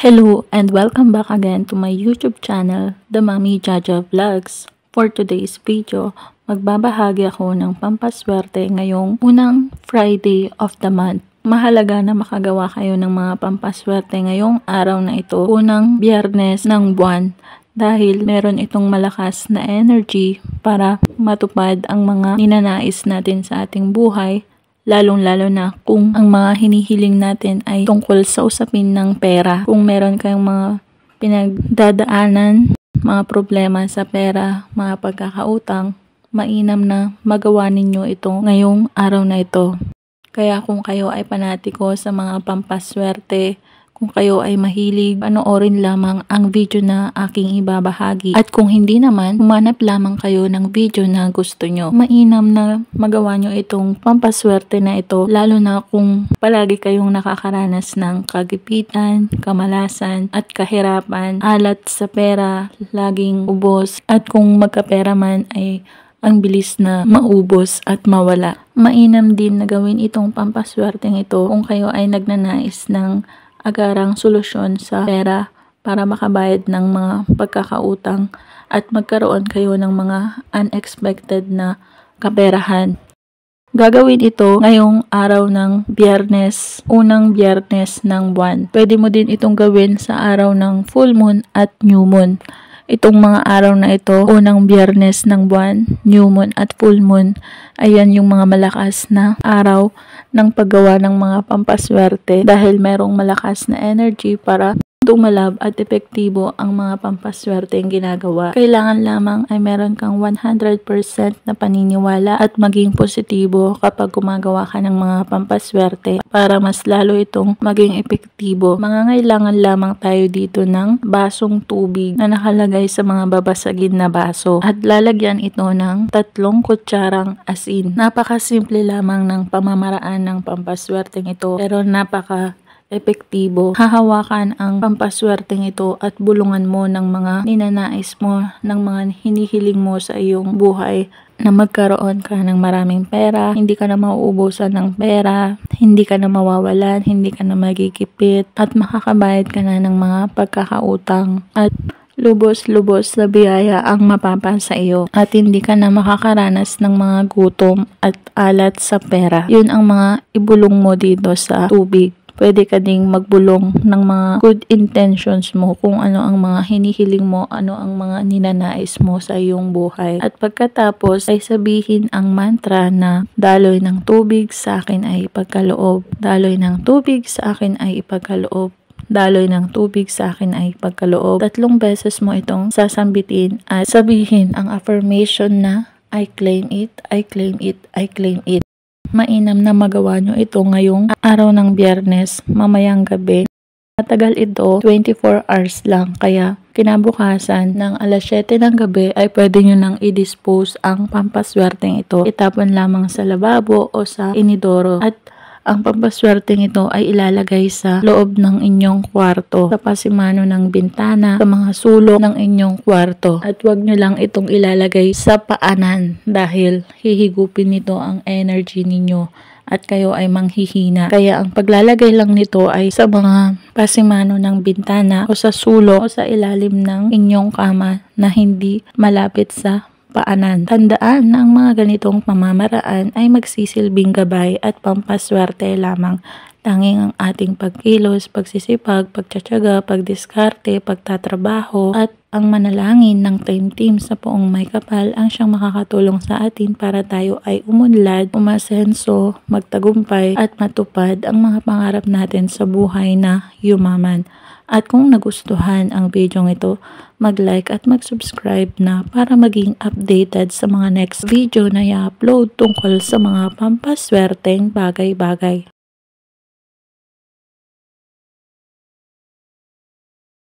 Hello and welcome back again to my YouTube channel, The Mommy Jaja Vlogs. For today's video, magbabahagi ako ng pampaswerte ngayong unang Friday of the month. Mahalaga na makagawa kayo ng mga pampaswerte ngayong araw na ito, unang biyernes ng buwan. Dahil meron itong malakas na energy para matupad ang mga ninanais natin sa ating buhay. Lalong-lalo na kung ang mga hinihiling natin ay tungkol sa usapin ng pera. Kung meron kayong mga pinagdadaanan, mga problema sa pera, mga pagkakautang, mainam na magawa ninyo ito ngayong araw na ito. Kaya kung kayo ay panatiko sa mga pampaswerte, kung kayo ay mahilig, panoorin lamang ang video na aking ibabahagi. At kung hindi naman, humanap lamang kayo ng video na gusto nyo. Mainam na magawa nyo itong pampaswerte na ito, lalo na kung palagi kayong nakakaranas ng kagipitan, kamalasan, at kahirapan, alat sa pera, laging ubos, at kung magkapera man ay ang bilis na maubos at mawala. Mainam din na gawin itong pampaswerteng ito kung kayo ay nagnanais ng agarang solusyon sa pera para makabayad ng mga pagkakautang at magkaroon kayo ng mga unexpected na kaperahan. Gagawin ito ngayong araw ng biyernes, unang biyernes ng buwan. Pwede mo din itong gawin sa araw ng full moon at new moon. Itong mga araw na ito, unang biyernes ng buwan, new moon at full moon, ayan yung mga malakas na araw ng paggawa ng mga pampaswerte dahil merong malakas na energy para tumalab at epektibo ang mga pampaswerte yung ginagawa. Kailangan lamang ay meron kang 100% na paniniwala at maging positibo kapag gumagawa ka ng mga pampaswerte para mas lalo itong maging epektibo. Mangangailangan lamang tayo dito ng basong tubig na nakalagay sa mga babasagin na baso at lalagyan ito ng 3 kutsarang asin. Napakasimple lamang ng pamamaraan ng pampaswerteng ito pero epektibo. Hahawakan ang pampaswerteng ito at bulungan mo ng mga ninanais mo, ng mga hinihiling mo sa iyong buhay na magkaroon ka ng maraming pera, hindi ka na mauubusan ng pera, hindi ka na mawawalan, hindi ka na magigipit, at makakabayad ka na ng mga pagkakautang at lubos-lubos na biyaya ang mapapa sa iyo at hindi ka na makakaranas ng mga gutom at alat sa pera. Yun ang mga ibulong mo dito sa tubig. Pwede ka ding magbulong ng mga good intentions mo kung ano ang mga hinihiling mo, ano ang mga ninanais mo sa iyong buhay. At pagkatapos ay sabihin ang mantra na daloy ng tubig sa akin ay ipagkaloob. Daloy ng tubig sa akin ay ipagkaloob. Daloy ng tubig sa akin ay ipagkaloob. 3 beses mo itong sasambitin at sabihin ang affirmation na I claim it, I claim it, I claim it. Mainam na magawa nyo ito ngayong araw ng biyernes, mamayang gabi. Matagal ito, 24 hours lang. Kaya kinabukasan ng alas 7 ng gabi ay pwede nyo nang i-dispose ang pampaswerteng ito. Itapon lamang sa lababo o sa inidoro. At ang pampaswerteng ito ay ilalagay sa loob ng inyong kwarto, sa pasimano ng bintana, sa mga sulok ng inyong kwarto. At huwag nyo lang itong ilalagay sa paanan dahil hihigupin nito ang energy ninyo at kayo ay manghihina. Kaya ang paglalagay lang nito ay sa mga pasimano ng bintana o sa sulok o sa ilalim ng inyong kama na hindi malapit sa paanan. Tandaan na ang mga ganitong pamamaraan ay magsisilbing gabay at pampaswerte lamang. Tanging ang ating pagkilos, pagsisipag, pagtsatsaga, pagdiskarte, pagtatrabaho at ang manalangin ng team sa Poong May Kapal ang siyang makakatulong sa atin para tayo ay umunlad, umasenso, magtagumpay at matupad ang mga pangarap natin sa buhay na yumaman. At kung nagustuhan ang video ito, mag-like at mag-subscribe na para maging updated sa mga next video na i-upload tungkol sa mga pampaswerteng bagay-bagay.